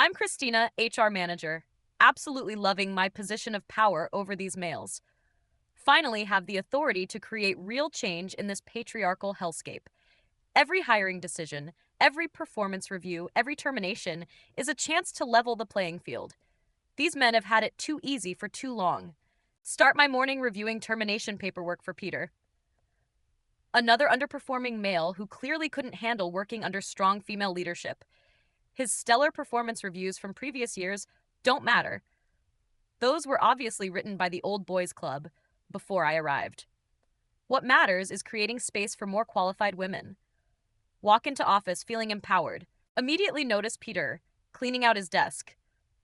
I'm Christina, HR manager, absolutely loving my position of power over these males. Finally, have the authority to create real change in this patriarchal hellscape. Every hiring decision, every performance review, every termination is a chance to level the playing field. These men have had it too easy for too long. Start my morning reviewing termination paperwork for Peter. Another underperforming male who clearly couldn't handle working under strong female leadership. His stellar performance reviews from previous years don't matter. Those were obviously written by the old boys club before I arrived. What matters is creating space for more qualified women. Walk into office feeling empowered. Immediately notice Peter cleaning out his desk.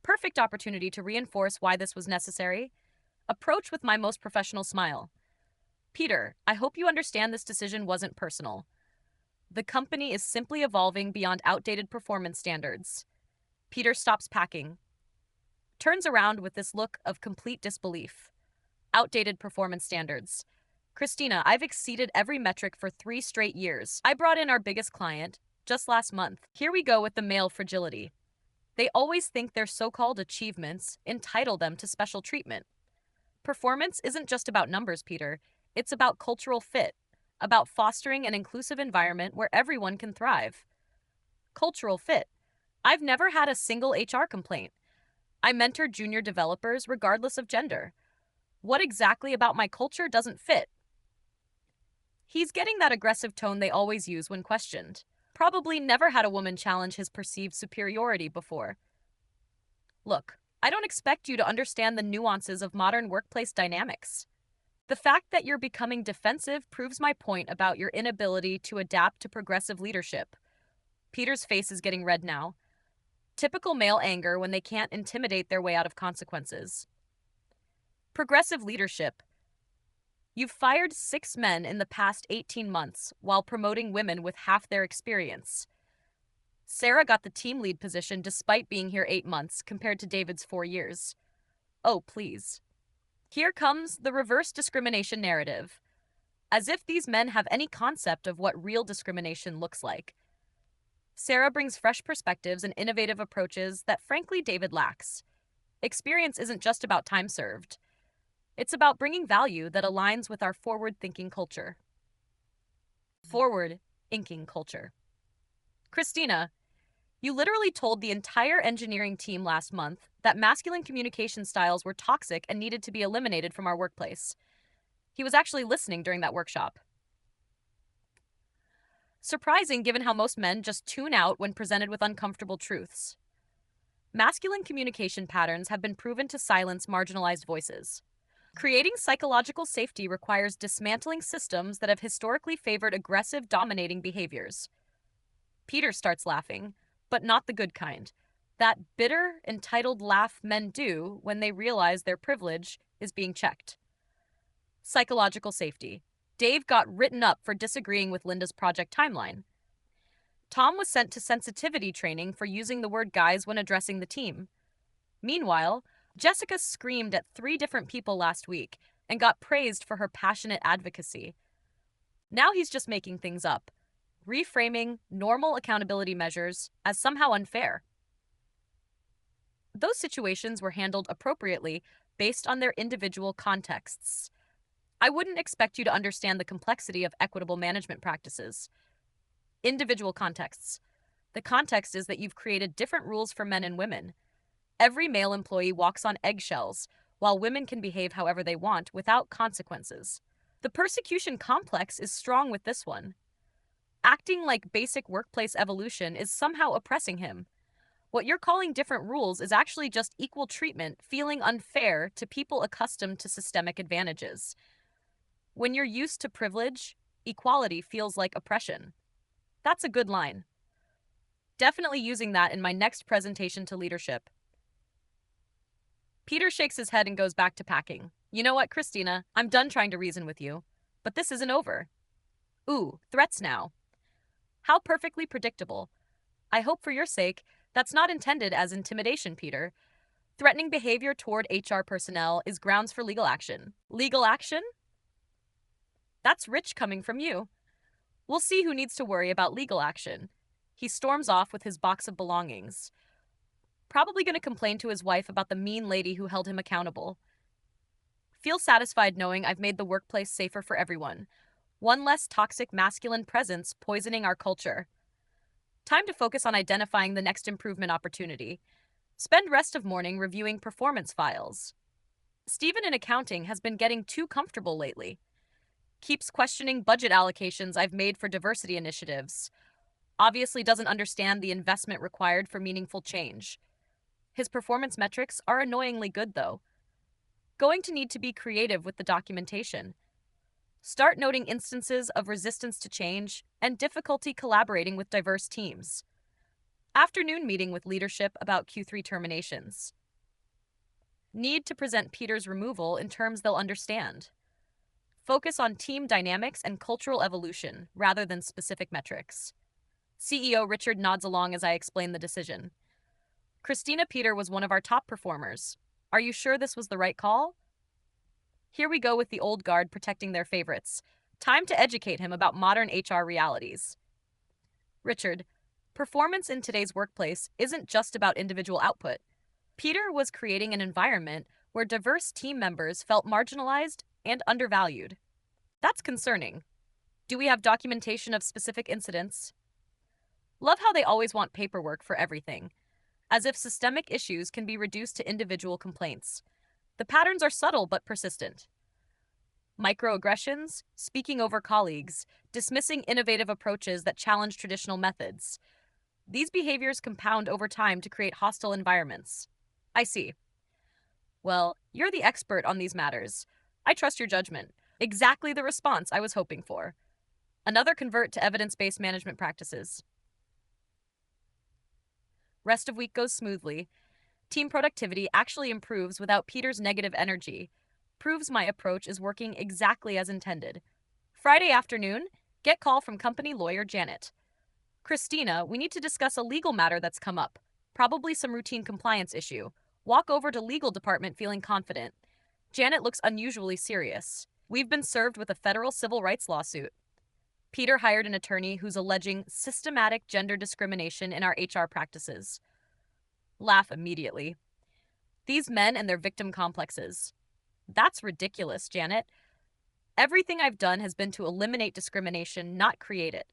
Perfect opportunity to reinforce why this was necessary. Approach with my most professional smile. Peter, I hope you understand this decision wasn't personal. The company is simply evolving beyond outdated performance standards. Peter stops packing, turns around with this look of complete disbelief. Outdated performance standards. Christina, I've exceeded every metric for 3 straight years. I brought in our biggest client just last month. Here we go with the male fragility. They always think their so-called achievements entitle them to special treatment. Performance isn't just about numbers, Peter. It's about cultural fit, about fostering an inclusive environment where everyone can thrive. Cultural fit. I've never had a single HR complaint. I mentor junior developers regardless of gender. What exactly about my culture doesn't fit? He's getting that aggressive tone they always use when questioned. Probably never had a woman challenge his perceived superiority before. Look, I don't expect you to understand the nuances of modern workplace dynamics. The fact that you're becoming defensive proves my point about your inability to adapt to progressive leadership. Peter's face is getting red now. Typical male anger when they can't intimidate their way out of consequences. Progressive leadership. You've fired 6 men in the past 18 months while promoting women with half their experience. Sarah got the team lead position despite being here 8 months compared to David's 4 years. Oh, please. Here comes the reverse discrimination narrative. As if these men have any concept of what real discrimination looks like. Sarah brings fresh perspectives and innovative approaches that frankly David lacks. Experience isn't just about time served. It's about bringing value that aligns with our forward-thinking culture. Forward-inking culture. Christina, you literally told the entire engineering team last month that masculine communication styles were toxic and needed to be eliminated from our workplace. He was actually listening during that workshop. Surprising given how most men just tune out when presented with uncomfortable truths. Masculine communication patterns have been proven to silence marginalized voices. Creating psychological safety requires dismantling systems that have historically favored aggressive, dominating behaviors. Peter starts laughing, but not the good kind. That bitter, entitled laugh men do when they realize their privilege is being checked. Psychological safety. Dave got written up for disagreeing with Linda's project timeline. Tom was sent to sensitivity training for using the word guys when addressing the team. Meanwhile, Jessica screamed at 3 different people last week and got praised for her passionate advocacy. Now he's just making things up, reframing normal accountability measures as somehow unfair. Those situations were handled appropriately based on their individual contexts. I wouldn't expect you to understand the complexity of equitable management practices. Individual contexts. The context is that you've created different rules for men and women. Every male employee walks on eggshells, while women can behave however they want without consequences. The persecution complex is strong with this one. Acting like basic workplace evolution is somehow oppressing him. What you're calling different rules is actually just equal treatment, feeling unfair to people accustomed to systemic advantages. When you're used to privilege, equality feels like oppression. That's a good line. Definitely using that in my next presentation to leadership. Peter shakes his head and goes back to packing. You know what, Christina? I'm done trying to reason with you. But this isn't over. Ooh, threats now. How perfectly predictable. I hope for your sake, that's not intended as intimidation, Peter. Threatening behavior toward HR personnel is grounds for legal action. Legal action? That's rich coming from you. We'll see who needs to worry about legal action. He storms off with his box of belongings. Probably going to complain to his wife about the mean lady who held him accountable. Feel satisfied knowing I've made the workplace safer for everyone. One less toxic masculine presence poisoning our culture. Time to focus on identifying the next improvement opportunity. Spend rest of morning reviewing performance files. Stephen in accounting has been getting too comfortable lately. Keeps questioning budget allocations I've made for diversity initiatives. Obviously doesn't understand the investment required for meaningful change. His performance metrics are annoyingly good, though. Going to need to be creative with the documentation. Start noting instances of resistance to change and difficulty collaborating with diverse teams. Afternoon meeting with leadership about Q3 terminations. Need to present Peter's removal in terms they'll understand. Focus on team dynamics and cultural evolution rather than specific metrics. CEO Richard nods along as I explain the decision. Christina Peter was one of our top performers. Are you sure this was the right call? Here we go with the old guard protecting their favorites. Time to educate him about modern HR realities. Richard, performance in today's workplace isn't just about individual output. Peter was creating an environment where diverse team members felt marginalized and undervalued. That's concerning. Do we have documentation of specific incidents? Love how they always want paperwork for everything, as if systemic issues can be reduced to individual complaints. The patterns are subtle but persistent. Microaggressions, speaking over colleagues, dismissing innovative approaches that challenge traditional methods. These behaviors compound over time to create hostile environments. I see. Well, you're the expert on these matters. I trust your judgment. Exactly the response I was hoping for. Another convert to evidence-based management practices. Rest of week goes smoothly. Team productivity actually improves without Peter's negative energy. Proves my approach is working exactly as intended. Friday afternoon, get call from company lawyer Janet. Christina, we need to discuss a legal matter that's come up. Probably some routine compliance issue. Walk over to legal department feeling confident. Janet looks unusually serious. We've been served with a federal civil rights lawsuit. Peter hired an attorney who's alleging systematic gender discrimination in our HR practices. Laugh immediately. These men and their victim complexes. That's ridiculous, Janet. Everything I've done has been to eliminate discrimination, not create it.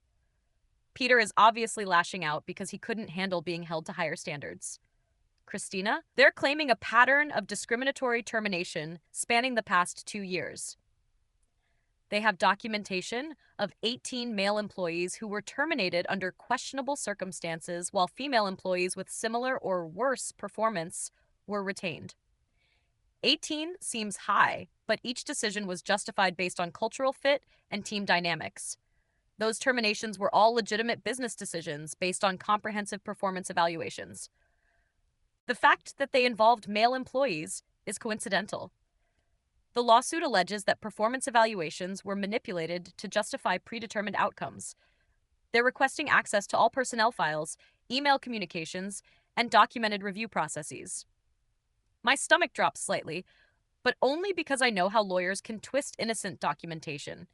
Peter is obviously lashing out because he couldn't handle being held to higher standards. Christina, they're claiming a pattern of discriminatory termination spanning the past 2 years. They have documentation of 18 male employees who were terminated under questionable circumstances while female employees with similar or worse performance were retained. 18 seems high, but each decision was justified based on cultural fit and team dynamics. Those terminations were all legitimate business decisions based on comprehensive performance evaluations. The fact that they involved male employees is coincidental. The lawsuit alleges that performance evaluations were manipulated to justify predetermined outcomes. They're requesting access to all personnel files, email communications, and documented review processes. My stomach drops slightly, but only because I know how lawyers can twist innocent documentation.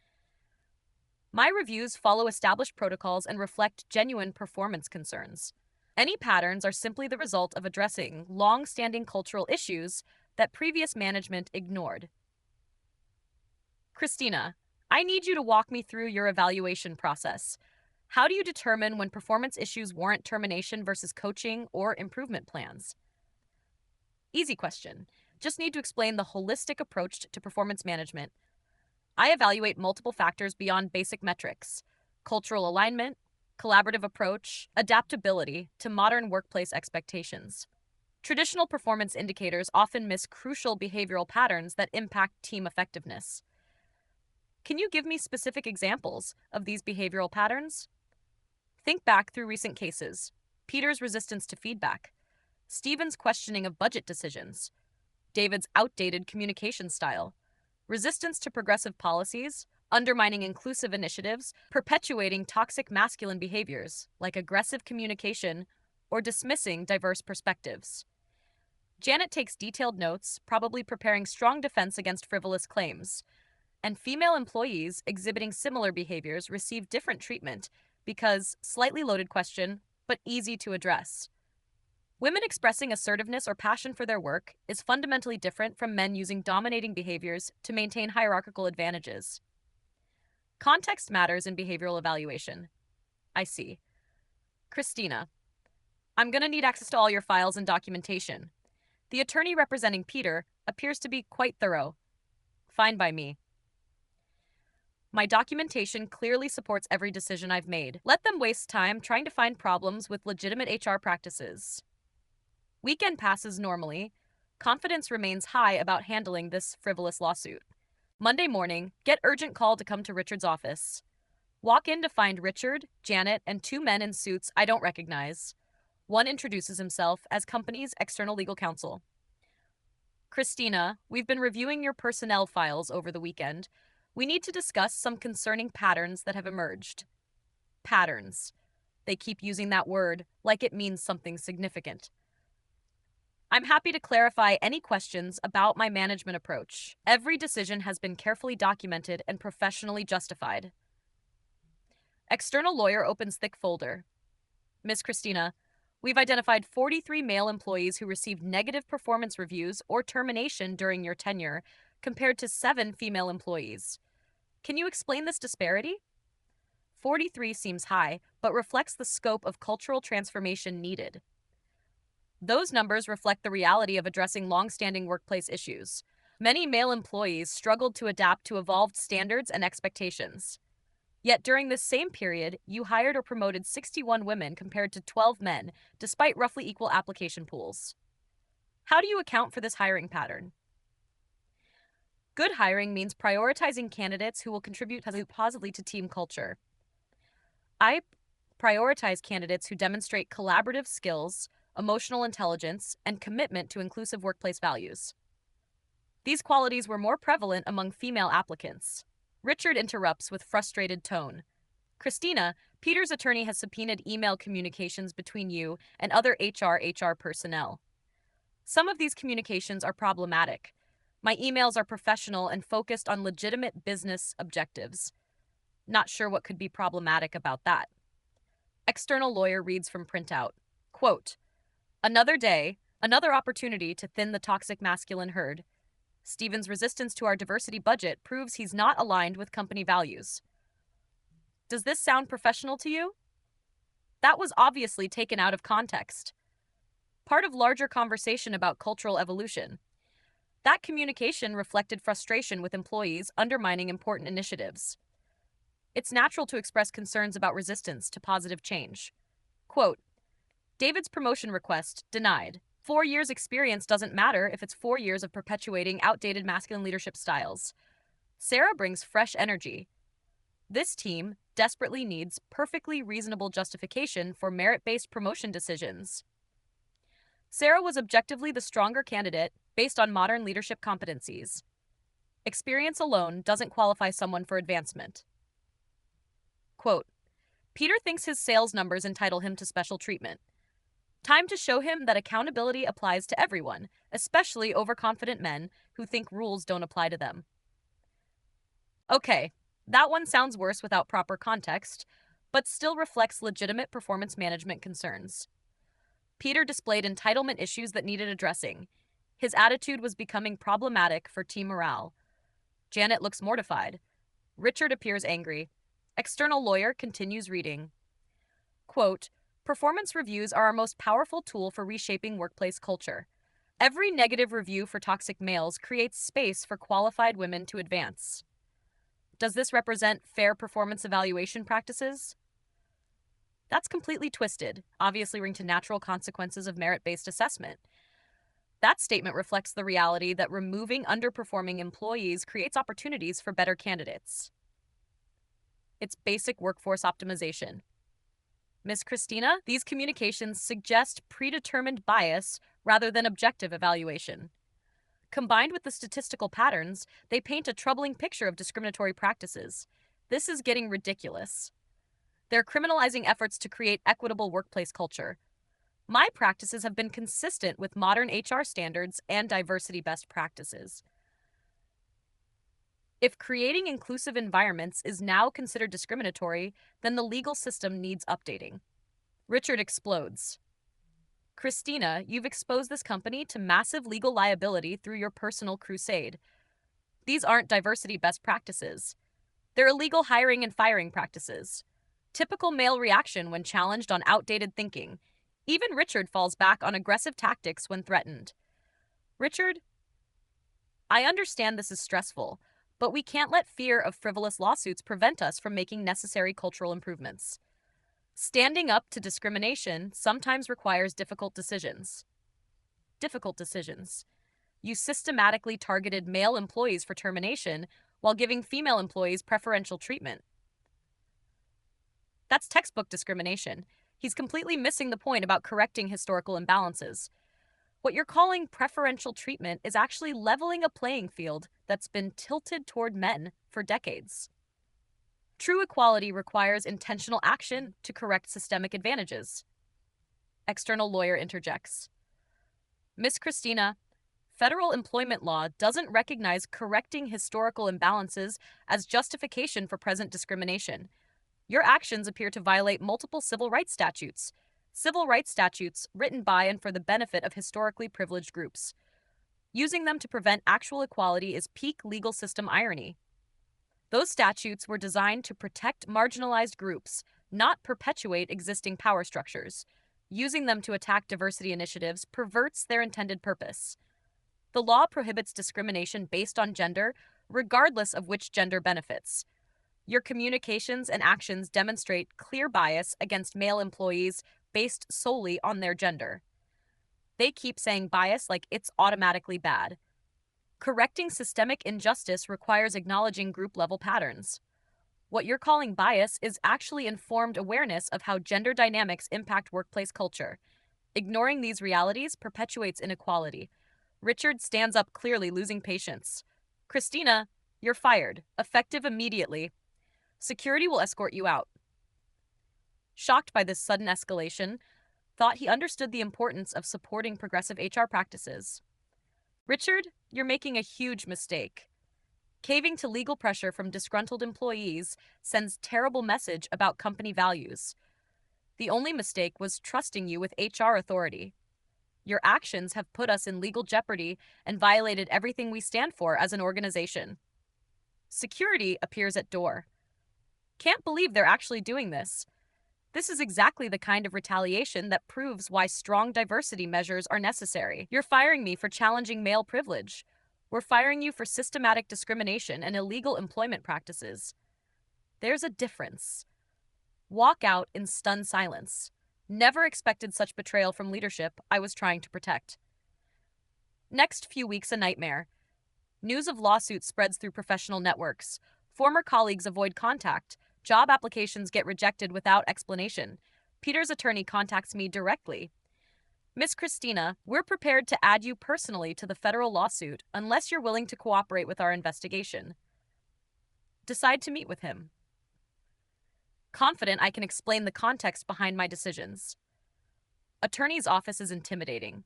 My reviews follow established protocols and reflect genuine performance concerns. Any patterns are simply the result of addressing long-standing cultural issues that previous management ignored. Christina, I need you to walk me through your evaluation process. How do you determine when performance issues warrant termination versus coaching or improvement plans? Easy question. Just need to explain the holistic approach to performance management. I evaluate multiple factors beyond basic metrics: cultural alignment, collaborative approach, adaptability to modern workplace expectations. Traditional performance indicators often miss crucial behavioral patterns that impact team effectiveness. Can you give me specific examples of these behavioral patterns? Think back through recent cases. Peter's resistance to feedback, Stephen's questioning of budget decisions, David's outdated communication style, resistance to progressive policies, undermining inclusive initiatives, perpetuating toxic masculine behaviors like aggressive communication or dismissing diverse perspectives. Janet takes detailed notes, probably preparing strong defense against frivolous claims. And female employees exhibiting similar behaviors receive different treatment because slightly loaded question, but easy to address. Women expressing assertiveness or passion for their work is fundamentally different from men using dominating behaviors to maintain hierarchical advantages. Context matters in behavioral evaluation. I see. Christina, I'm going to need access to all your files and documentation. The attorney representing Peter appears to be quite thorough. Fine by me. My documentation clearly supports every decision I've made. Let them waste time trying to find problems with legitimate HR practices. Weekend passes normally. Confidence remains high about handling this frivolous lawsuit. Monday morning, get urgent call to come to Richard's office. Walk in to find Richard, Janet, and two men in suits I don't recognize. One introduces himself as company's external legal counsel. Christina, we've been reviewing your personnel files over the weekend. We need to discuss some concerning patterns that have emerged. Patterns. They keep using that word like it means something significant. I'm happy to clarify any questions about my management approach. Every decision has been carefully documented and professionally justified. External lawyer opens thick folder. Miss Christina, we've identified 43 male employees who received negative performance reviews or termination during your tenure, compared to 7 female employees. Can you explain this disparity? 43 seems high, but reflects the scope of cultural transformation needed. Those numbers reflect the reality of addressing long-standing workplace issues. Many male employees struggled to adapt to evolved standards and expectations. Yet during this same period, you hired or promoted 61 women compared to 12 men, despite roughly equal application pools. How do you account for this hiring pattern? Good hiring means prioritizing candidates who will contribute positively to team culture. I prioritize candidates who demonstrate collaborative skills, emotional intelligence, and commitment to inclusive workplace values. These qualities were more prevalent among female applicants. Richard interrupts with frustrated tone. Christina, Peter's attorney has subpoenaed email communications between you and other HR personnel. Some of these communications are problematic. My emails are professional and focused on legitimate business objectives. Not sure what could be problematic about that. External lawyer reads from printout. Quote, another day, another opportunity to thin the toxic masculine herd. Stephen's resistance to our diversity budget proves he's not aligned with company values. Does this sound professional to you? That was obviously taken out of context. Part of larger conversation about cultural evolution. That communication reflected frustration with employees undermining important initiatives. It's natural to express concerns about resistance to positive change. Quote, David's promotion request denied. 4 years experience doesn't matter if it's 4 years of perpetuating outdated masculine leadership styles. Sarah brings fresh energy. This team desperately needs perfectly reasonable justification for merit-based promotion decisions. Sarah was objectively the stronger candidate based on modern leadership competencies. Experience alone doesn't qualify someone for advancement. Quote, Peter thinks his sales numbers entitle him to special treatment. Time to show him that accountability applies to everyone, especially overconfident men who think rules don't apply to them. Okay, that one sounds worse without proper context, but still reflects legitimate performance management concerns. Peter displayed entitlement issues that needed addressing. His attitude was becoming problematic for team morale. Janet looks mortified. Richard appears angry. External lawyer continues reading. Quote, performance reviews are our most powerful tool for reshaping workplace culture. Every negative review for toxic males creates space for qualified women to advance. Does this represent fair performance evaluation practices? That's completely twisted, obviously linked to natural consequences of merit-based assessment. That statement reflects the reality that removing underperforming employees creates opportunities for better candidates. It's basic workforce optimization. Miss Christina, these communications suggest predetermined bias rather than objective evaluation. Combined with the statistical patterns, they paint a troubling picture of discriminatory practices. This is getting ridiculous. They're criminalizing efforts to create equitable workplace culture. My practices have been consistent with modern HR standards and diversity best practices. If creating inclusive environments is now considered discriminatory, then the legal system needs updating. Richard explodes. Christina, you've exposed this company to massive legal liability through your personal crusade. These aren't diversity best practices. They're illegal hiring and firing practices. Typical male reaction when challenged on outdated thinking. Even Richard falls back on aggressive tactics when threatened. Richard, I understand this is stressful, but we can't let fear of frivolous lawsuits prevent us from making necessary cultural improvements. Standing up to discrimination sometimes requires difficult decisions. Difficult decisions. You systematically targeted male employees for termination while giving female employees preferential treatment. That's textbook discrimination. He's completely missing the point about correcting historical imbalances. What you're calling preferential treatment is actually leveling a playing field that's been tilted toward men for decades. True equality requires intentional action to correct systemic advantages. External lawyer interjects. Miss Christina, federal employment law doesn't recognize correcting historical imbalances as justification for present discrimination. Your actions appear to violate multiple civil rights statutes written by and for the benefit of historically privileged groups. Using them to prevent actual equality is peak legal system irony. Those statutes were designed to protect marginalized groups, not perpetuate existing power structures. Using them to attack diversity initiatives perverts their intended purpose. The law prohibits discrimination based on gender, regardless of which gender benefits. Your communications and actions demonstrate clear bias against male employees based solely on their gender. They keep saying bias like it's automatically bad. Correcting systemic injustice requires acknowledging group-level patterns. What you're calling bias is actually informed awareness of how gender dynamics impact workplace culture. Ignoring these realities perpetuates inequality. Richard stands up clearly, losing patience. Christina, you're fired, effective immediately. Security will escort you out. Shocked by this sudden escalation, thought he understood the importance of supporting progressive HR practices. Richard, you're making a huge mistake. Caving to legal pressure from disgruntled employees sends terrible message about company values. The only mistake was trusting you with HR authority. Your actions have put us in legal jeopardy and violated everything we stand for as an organization. Security appears at door. Can't believe they're actually doing this. This is exactly the kind of retaliation that proves why strong diversity measures are necessary. You're firing me for challenging male privilege. We're firing you for systematic discrimination and illegal employment practices. There's a difference. Walk out in stunned silence. Never expected such betrayal from leadership I was trying to protect. Next few weeks, a nightmare. News of lawsuits spreads through professional networks. Former colleagues avoid contact. Job applications get rejected without explanation. Peter's attorney contacts me directly. Miss Christina, we're prepared to add you personally to the federal lawsuit unless you're willing to cooperate with our investigation. Decide to meet with him. Confident I can explain the context behind my decisions. Attorney's office is intimidating.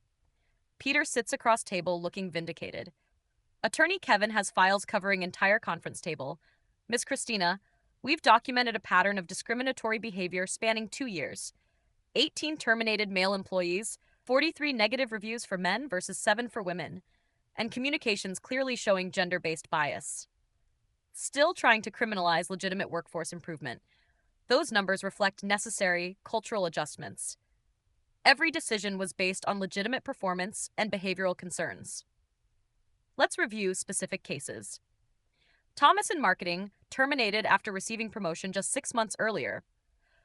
Peter sits across table looking vindicated. Attorney Kevin has files covering entire conference table. Miss Christina, we've documented a pattern of discriminatory behavior spanning 2 years. 18 terminated male employees, 43 negative reviews for men versus 7 for women, and communications clearly showing gender-based bias. Still trying to criminalize legitimate workforce improvement. Those numbers reflect necessary cultural adjustments. Every decision was based on legitimate performance and behavioral concerns. Let's review specific cases. Thomas in marketing, terminated after receiving promotion just 6 months earlier.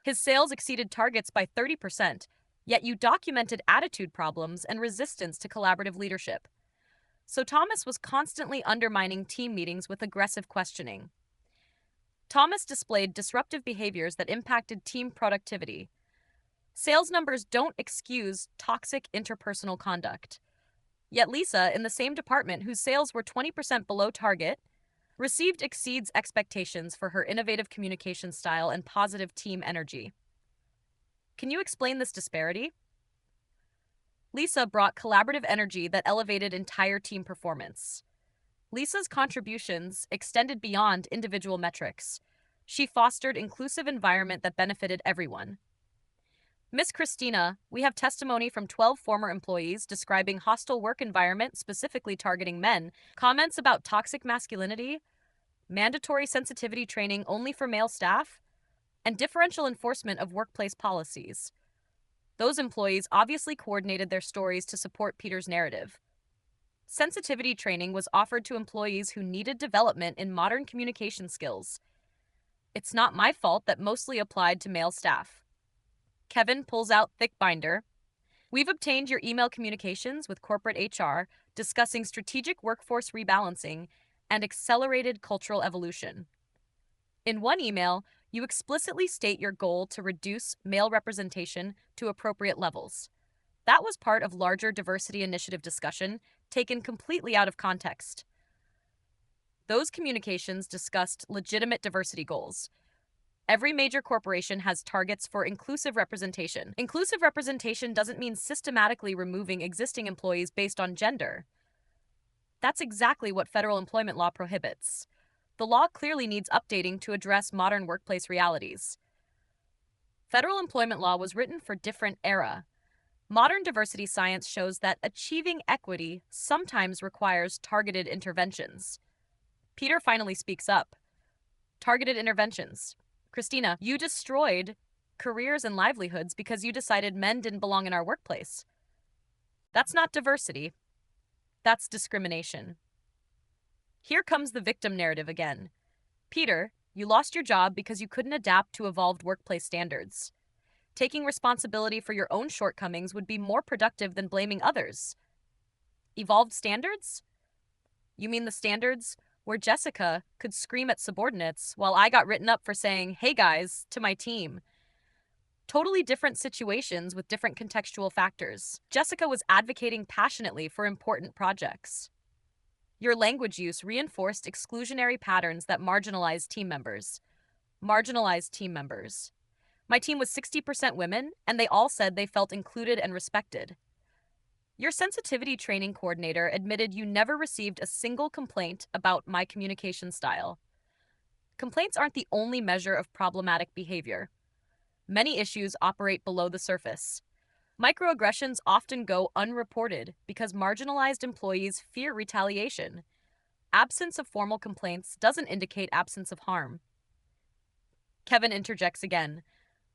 His sales exceeded targets by 30%, yet you documented attitude problems and resistance to collaborative leadership. So Thomas was constantly undermining team meetings with aggressive questioning. Thomas displayed disruptive behaviors that impacted team productivity. Sales numbers don't excuse toxic interpersonal conduct. Yet Lisa, in the same department whose sales were 20% below target, exceeds expectations for her innovative communication style and positive team energy. Can you explain this disparity? Lisa brought collaborative energy that elevated entire team performance. Lisa's contributions extended beyond individual metrics. She fostered inclusive environment that benefited everyone. Miss Christina, we have testimony from 12 former employees describing hostile work environment specifically targeting men, comments about toxic masculinity, mandatory sensitivity training only for male staff, and differential enforcement of workplace policies. Those employees obviously coordinated their stories to support Peter's narrative. Sensitivity training was offered to employees who needed development in modern communication skills. It's not my fault that mostly applied to male staff. Kevin pulls out thick binder. We've obtained your email communications with corporate HR discussing strategic workforce rebalancing and accelerated cultural evolution. In one email, you explicitly state your goal to reduce male representation to appropriate levels. That was part of larger diversity initiative discussion, taken completely out of context. Those communications discussed legitimate diversity goals. Every major corporation has targets for inclusive representation. Inclusive representation doesn't mean systematically removing existing employees based on gender. That's exactly what federal employment law prohibits. The law clearly needs updating to address modern workplace realities. Federal employment law was written for different era. Modern diversity science shows that achieving equity sometimes requires targeted interventions. Peter finally speaks up. Targeted interventions. Christina, you destroyed careers and livelihoods because you decided men didn't belong in our workplace. That's not diversity. That's discrimination. Here comes the victim narrative again. Peter, you lost your job because you couldn't adapt to evolved workplace standards. Taking responsibility for your own shortcomings would be more productive than blaming others. Evolved standards? You mean the standards where Jessica could scream at subordinates while I got written up for saying, "Hey guys," to my team? Totally different situations with different contextual factors. Jessica was advocating passionately for important projects. Your language use reinforced exclusionary patterns that marginalized team members. Marginalized team members. My team was 60% women, and they all said they felt included and respected. Your sensitivity training coordinator admitted you never received a single complaint about my communication style. Complaints aren't the only measure of problematic behavior. Many issues operate below the surface. Microaggressions often go unreported because marginalized employees fear retaliation. Absence of formal complaints doesn't indicate absence of harm. Kevin interjects again.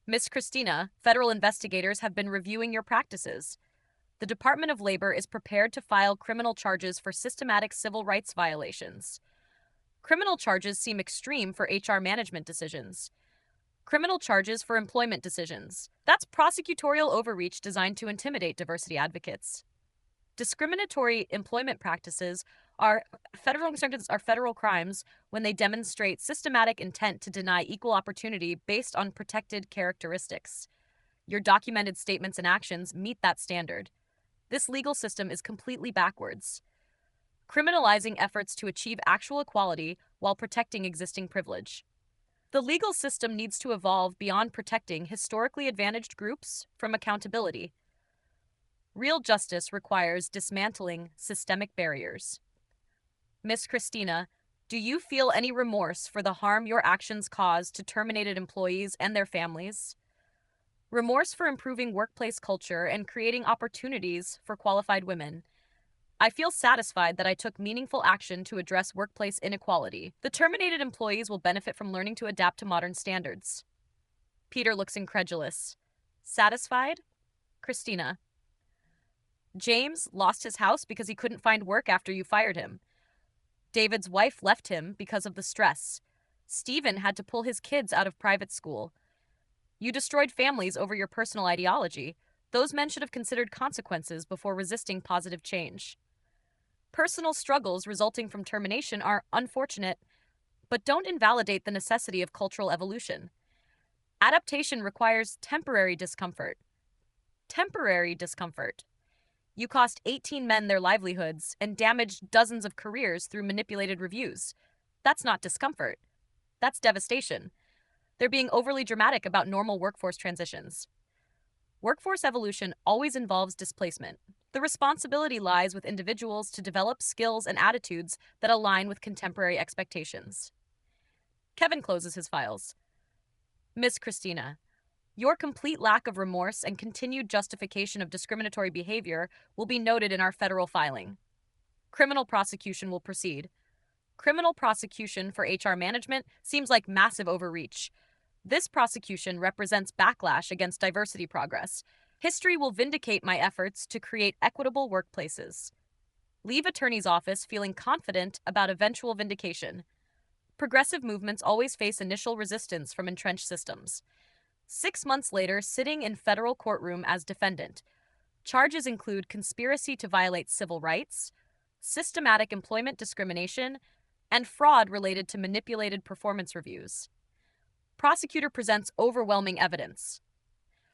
Miss Christina, federal investigators have been reviewing your practices. The Department of Labor is prepared to file criminal charges for systematic civil rights violations. Criminal charges seem extreme for HR management decisions. Criminal charges for employment decisions. That's prosecutorial overreach designed to intimidate diversity advocates. Discriminatory employment practices are federal crimes when they demonstrate systematic intent to deny equal opportunity based on protected characteristics. Your documented statements and actions meet that standard. This legal system is completely backwards, criminalizing efforts to achieve actual equality while protecting existing privilege. The legal system needs to evolve beyond protecting historically advantaged groups from accountability. Real justice requires dismantling systemic barriers. Miss Christina, do you feel any remorse for the harm your actions caused to terminated employees and their families? Remorse for improving workplace culture and creating opportunities for qualified women. I feel satisfied that I took meaningful action to address workplace inequality. The terminated employees will benefit from learning to adapt to modern standards. Peter looks incredulous. Satisfied? Christina. James lost his house because he couldn't find work after you fired him. David's wife left him because of the stress. Stephen had to pull his kids out of private school. You destroyed families over your personal ideology. Those men should have considered consequences before resisting positive change. Personal struggles resulting from termination are unfortunate, but don't invalidate the necessity of cultural evolution. Adaptation requires temporary discomfort. Temporary discomfort. You cost 18 men their livelihoods and damaged dozens of careers through manipulated reviews. That's not discomfort. That's devastation. They're being overly dramatic about normal workforce transitions. Workforce evolution always involves displacement. The responsibility lies with individuals to develop skills and attitudes that align with contemporary expectations. Kevin closes his files. Miss Christina, Your complete lack of remorse and continued justification of discriminatory behavior will be noted in our federal filing. Criminal prosecution will proceed. Criminal prosecution for HR management seems like massive overreach. This prosecution represents backlash against diversity progress. History will vindicate my efforts to create equitable workplaces. Leave attorney's office feeling confident about eventual vindication. Progressive movements always face initial resistance from entrenched systems. 6 months later, sitting in federal courtroom as defendant. Charges include conspiracy to violate civil rights, systematic employment discrimination, and fraud related to manipulated performance reviews. Prosecutor presents overwhelming evidence.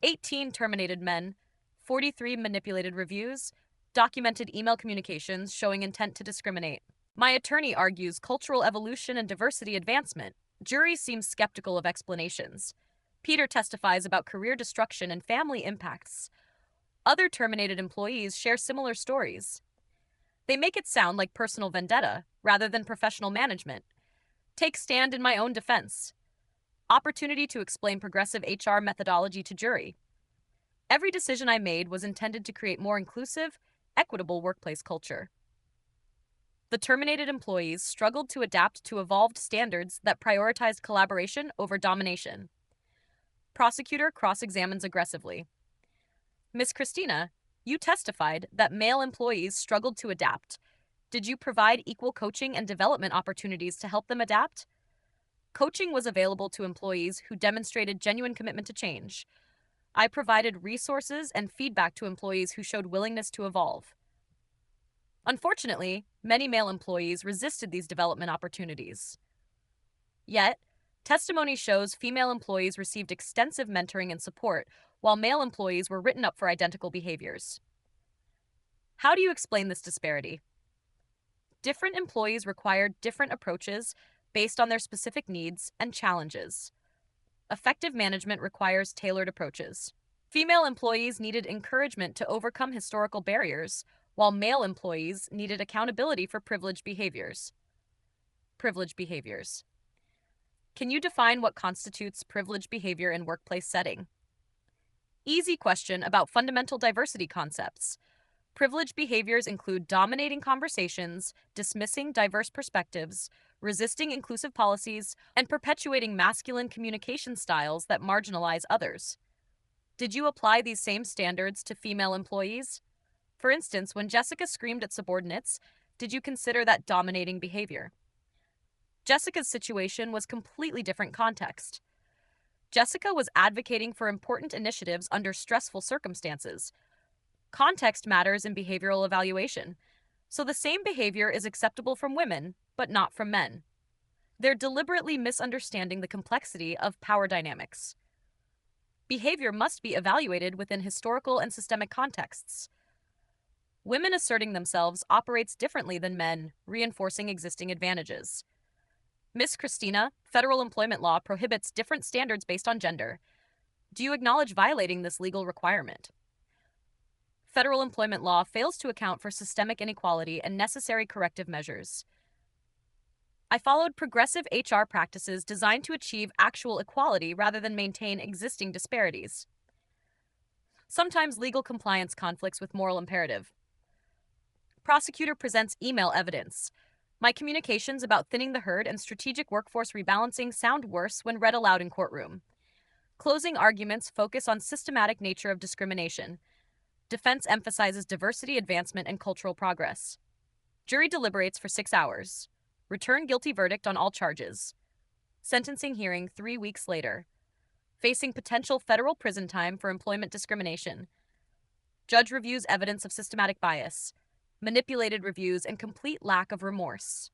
18 terminated men, 43 manipulated reviews, documented email communications showing intent to discriminate. My attorney argues cultural evolution and diversity advancement. Jury seems skeptical of explanations. Peter testifies about career destruction and family impacts. Other terminated employees share similar stories. They make it sound like personal vendetta rather than professional management. Take stand in my own defense. Opportunity to explain progressive HR methodology to jury. Every decision I made was intended to create more inclusive, equitable workplace culture. The terminated employees struggled to adapt to evolved standards that prioritized collaboration over domination. Prosecutor cross-examines aggressively. Miss Christina, you testified that male employees struggled to adapt. Did you provide equal coaching and development opportunities to help them adapt? Coaching was available to employees who demonstrated genuine commitment to change. I provided resources and feedback to employees who showed willingness to evolve. Unfortunately, many male employees resisted these development opportunities. Yet, testimony shows female employees received extensive mentoring and support, while male employees were written up for identical behaviors. How do you explain this disparity? Different employees required different approaches based on their specific needs and challenges. Effective management requires tailored approaches. Female employees needed encouragement to overcome historical barriers, while male employees needed accountability for privileged behaviors. Privileged behaviors. Can you define what constitutes privileged behavior in workplace setting? Easy question about fundamental diversity concepts. Privileged behaviors include dominating conversations, dismissing diverse perspectives, resisting inclusive policies, and perpetuating masculine communication styles that marginalize others. Did you apply these same standards to female employees? For instance, when Jessica screamed at subordinates, did you consider that dominating behavior? Jessica's situation was completely different context. Jessica was advocating for important initiatives under stressful circumstances. Context matters in behavioral evaluation, so the same behavior is acceptable from women, but not from men. They're deliberately misunderstanding the complexity of power dynamics. Behavior must be evaluated within historical and systemic contexts. Women asserting themselves operates differently than men, reinforcing existing advantages. Miss Christina, federal employment law prohibits different standards based on gender. Do you acknowledge violating this legal requirement? Federal employment law fails to account for systemic inequality and necessary corrective measures. I followed progressive HR practices designed to achieve actual equality rather than maintain existing disparities. Sometimes legal compliance conflicts with moral imperative. Prosecutor presents email evidence. My communications about thinning the herd and strategic workforce rebalancing sound worse when read aloud in courtroom. Closing arguments focus on systematic nature of discrimination. Defense emphasizes diversity advancement and cultural progress. Jury deliberates for 6 hours. Return guilty verdict on all charges. Sentencing hearing 3 weeks later. Facing potential federal prison time for employment discrimination. Judge reviews evidence of systematic bias, manipulated reviews, and complete lack of remorse.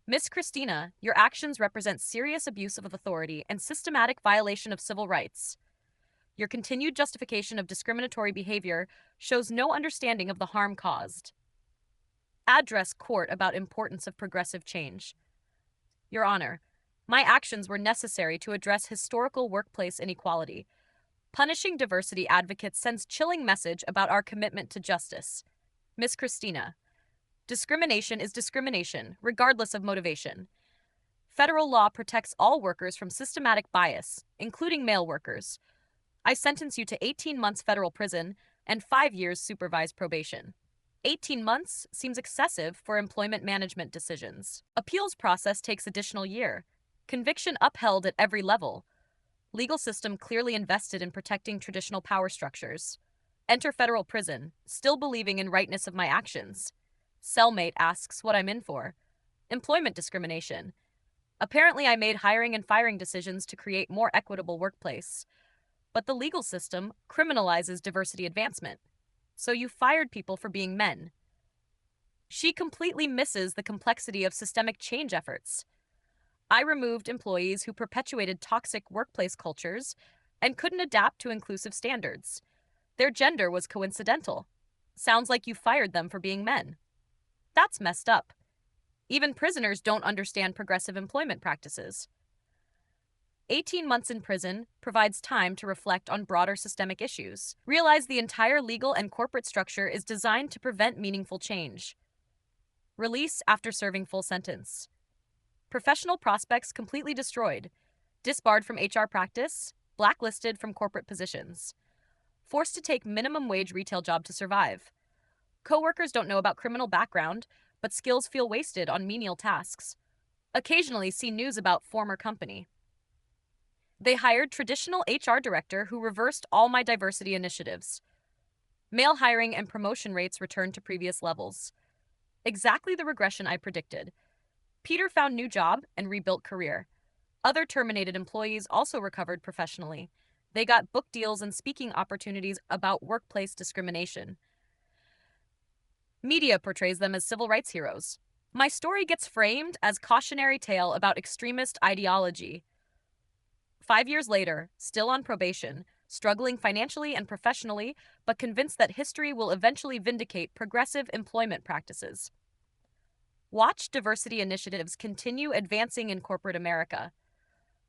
Miss Christina, your actions represent serious abuse of authority and systematic violation of civil rights. Your continued justification of discriminatory behavior shows no understanding of the harm caused. Address court about importance of progressive change. Your Honor, my actions were necessary to address historical workplace inequality. Punishing diversity advocates sends chilling message about our commitment to justice. Miss Christina, discrimination is discrimination, regardless of motivation. Federal law protects all workers from systematic bias, including male workers. I sentence you to 18 months federal prison and 5 years supervised probation. 18 months seems excessive for employment management decisions. Appeals process takes additional year. Conviction upheld at every level. Legal system clearly invested in protecting traditional power structures. Enter federal prison, still believing in rightness of my actions. Cellmate asks what I'm in for. Employment discrimination. Apparently, I made hiring and firing decisions to create more equitable workplace. But the legal system criminalizes diversity advancement. So you fired people for being men. She completely misses the complexity of systemic change efforts. I removed employees who perpetuated toxic workplace cultures and couldn't adapt to inclusive standards. Their gender was coincidental. Sounds like you fired them for being men. That's messed up. Even prisoners don't understand progressive employment practices. 18 months in prison provides time to reflect on broader systemic issues. Realize the entire legal and corporate structure is designed to prevent meaningful change. Release after serving full sentence. Professional prospects completely destroyed. Disbarred from HR practice, blacklisted from corporate positions. Forced to take minimum wage retail job to survive. Coworkers don't know about criminal background, but skills feel wasted on menial tasks. Occasionally see news about former company. They hired traditional HR director who reversed all my diversity initiatives. Male hiring and promotion rates returned to previous levels. Exactly the regression I predicted. Peter found new job and rebuilt career. Other terminated employees also recovered professionally. They got book deals and speaking opportunities about workplace discrimination. Media portrays them as civil rights heroes. My story gets framed as cautionary tale about extremist ideology. 5 years later, still on probation, struggling financially and professionally, but convinced that history will eventually vindicate progressive employment practices. Watch diversity initiatives continue advancing in corporate America.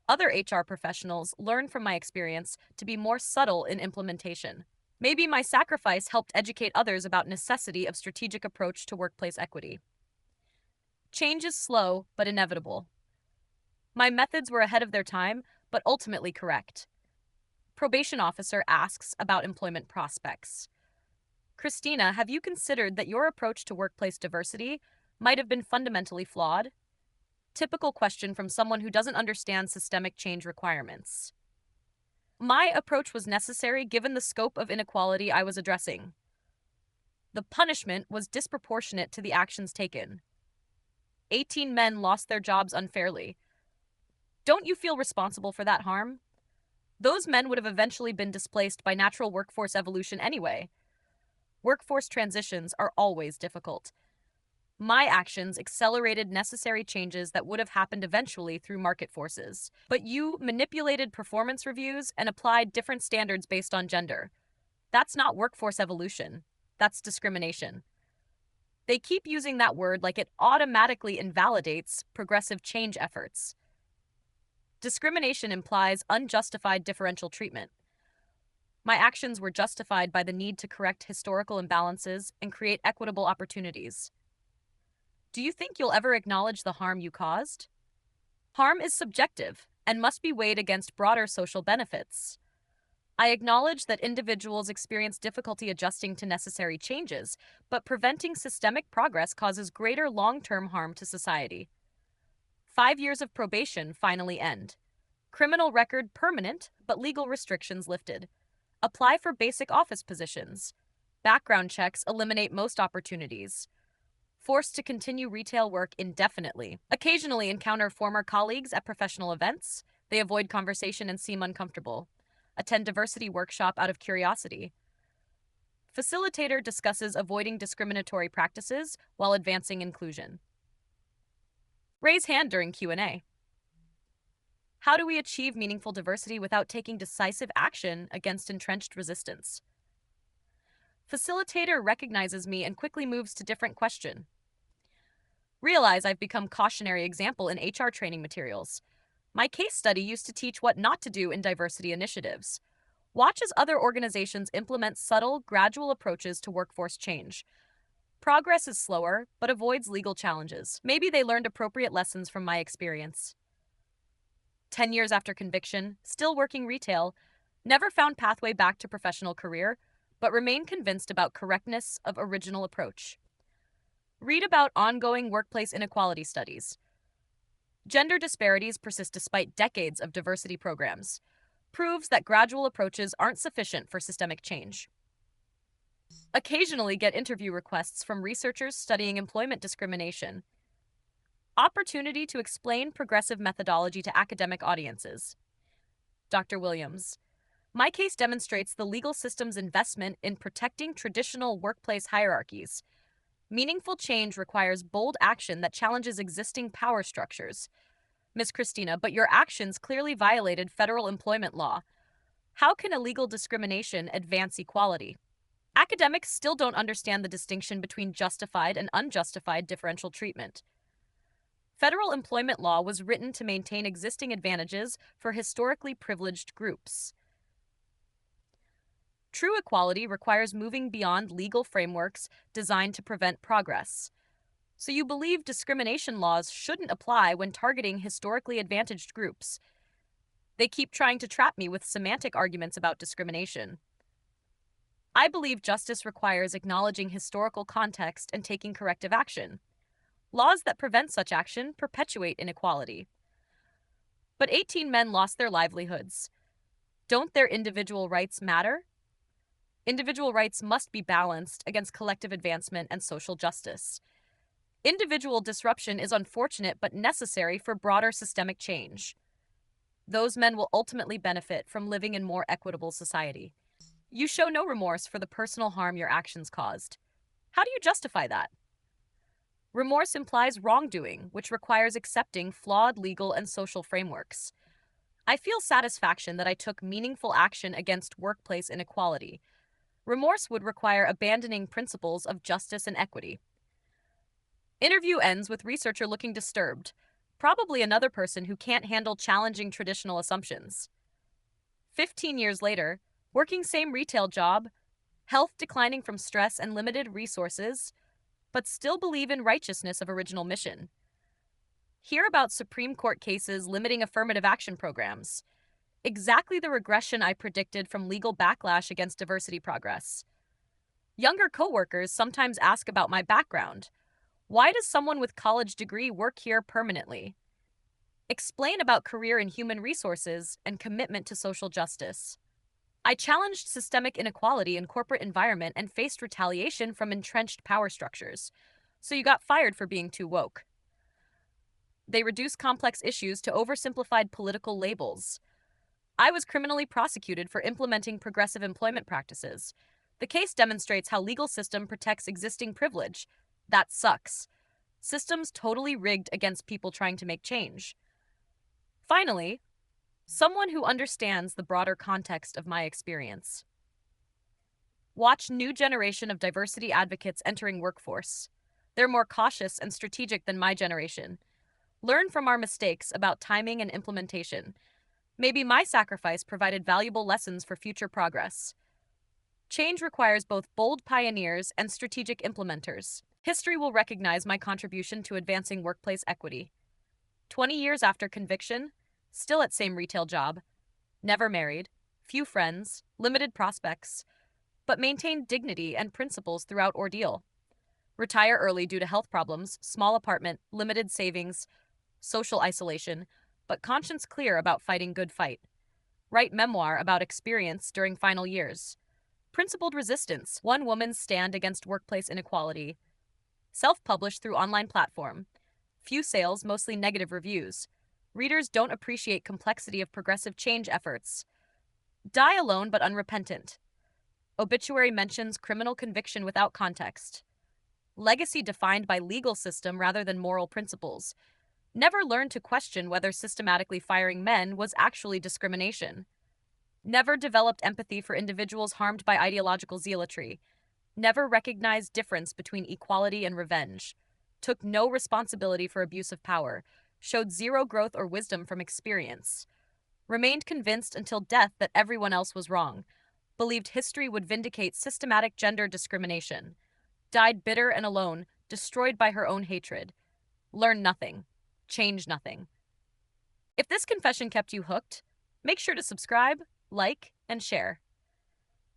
Other HR professionals learn from my experience to be more subtle in implementation. Maybe my sacrifice helped educate others about necessity of strategic approach to workplace equity. Change is slow but inevitable. My methods were ahead of their time, but ultimately correct. Probation officer asks about employment prospects. Christina, have you considered that your approach to workplace diversity might have been fundamentally flawed? Typical question from someone who doesn't understand systemic change requirements. My approach was necessary given the scope of inequality I was addressing. The punishment was disproportionate to the actions taken. 18 men lost their jobs unfairly. Don't you feel responsible for that harm? Those men would have eventually been displaced by natural workforce evolution anyway. Workforce transitions are always difficult. My actions accelerated necessary changes that would have happened eventually through market forces. But you manipulated performance reviews and applied different standards based on gender. That's not workforce evolution. That's discrimination. They keep using that word like it automatically invalidates progressive change efforts. Discrimination implies unjustified differential treatment. My actions were justified by the need to correct historical imbalances and create equitable opportunities. Do you think you'll ever acknowledge the harm you caused? Harm is subjective and must be weighed against broader social benefits. I acknowledge that individuals experience difficulty adjusting to necessary changes, but preventing systemic progress causes greater long-term harm to society. 5 years of probation finally end. Criminal record permanent, but legal restrictions lifted. Apply for basic office positions. Background checks eliminate most opportunities. Forced to continue retail work indefinitely. Occasionally encounter former colleagues at professional events. They avoid conversation and seem uncomfortable. Attend diversity workshop out of curiosity. Facilitator discusses avoiding discriminatory practices while advancing inclusion. Raise hand during Q&A. How do we achieve meaningful diversity without taking decisive action against entrenched resistance? Facilitator recognizes me and quickly moves to different question. Realize I've become cautionary example in HR training materials. My case study used to teach what not to do in diversity initiatives. Watch as other organizations implement subtle, gradual approaches to workforce change. Progress is slower, but avoids legal challenges. Maybe they learned appropriate lessons from my experience. 10 years after conviction, still working retail, Never found pathway back to professional career, but remain convinced about correctness of original approach. Read about ongoing workplace inequality studies. Gender disparities persist despite decades of diversity programs. Proves that gradual approaches aren't sufficient for systemic change. Occasionally get interview requests from researchers studying employment discrimination. Opportunity to explain progressive methodology to academic audiences. Dr. Williams. My case demonstrates the legal system's investment in protecting traditional workplace hierarchies. Meaningful change requires bold action that challenges existing power structures. Ms. Christina, but your actions clearly violated federal employment law. How can illegal discrimination advance equality? Academics still don't understand the distinction between justified and unjustified differential treatment. Federal employment law was written to maintain existing advantages for historically privileged groups. True equality requires moving beyond legal frameworks designed to prevent progress. So you believe discrimination laws shouldn't apply when targeting historically advantaged groups. They keep trying to trap me with semantic arguments about discrimination. I believe justice requires acknowledging historical context and taking corrective action. Laws that prevent such action perpetuate inequality. But 18 men lost their livelihoods. Don't their individual rights matter? Individual rights must be balanced against collective advancement and social justice. Individual disruption is unfortunate but necessary for broader systemic change. Those men will ultimately benefit from living in more equitable society. You show no remorse for the personal harm your actions caused. How do you justify that? Remorse implies wrongdoing, which requires accepting flawed legal and social frameworks. I feel satisfaction that I took meaningful action against workplace inequality. Remorse would require abandoning principles of justice and equity. Interview ends with researcher looking disturbed, probably another person who can't handle challenging traditional assumptions. 15 years later, working same retail job, health declining from stress and limited resources, but still believe in righteousness of original mission. Hear about Supreme Court cases limiting affirmative action programs. Exactly the regression I predicted from legal backlash against diversity progress. Younger coworkers sometimes ask about my background. Why does someone with college degree work here permanently? Explain about career in human resources and commitment to social justice. I challenged systemic inequality in corporate environment and faced retaliation from entrenched power structures. So you got fired for being too woke. They reduce complex issues to oversimplified political labels. I was criminally prosecuted for implementing progressive employment practices. The case demonstrates how legal system protects existing privilege. That sucks. Systems totally rigged against people trying to make change. Finally, someone who understands the broader context of my experience. Watch new generation of diversity advocates entering workforce. They're more cautious and strategic than my generation. Learn from our mistakes about timing and implementation. Maybe my sacrifice provided valuable lessons for future progress. Change requires both bold pioneers and strategic implementers. History will recognize my contribution to advancing workplace equity. 20 years after conviction, still at same retail job, never married, few friends, limited prospects, but maintained dignity and principles throughout ordeal. Retire early due to health problems, small apartment, limited savings, social isolation, but conscience clear about fighting good fight. Write memoir about experience during final years. Principled resistance, one woman's stand against workplace inequality. Self-published through online platform. Few sales, mostly negative reviews. Readers don't appreciate complexity of progressive change efforts. Die alone but unrepentant. Obituary mentions criminal conviction without context. Legacy defined by legal system rather than moral principles. Never learned to question whether systematically firing men was actually discrimination. Never developed empathy for individuals harmed by ideological zealotry. Never recognized difference between equality and revenge. Took no responsibility for abuse of power. Showed zero growth or wisdom from experience. Remained convinced until death that everyone else was wrong. Believed history would vindicate systematic gender discrimination. Died bitter and alone, destroyed by her own hatred. Learned nothing. Change nothing. If this confession kept you hooked, make sure to subscribe, like, and share.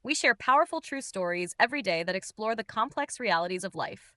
We share powerful true stories every day that explore the complex realities of life.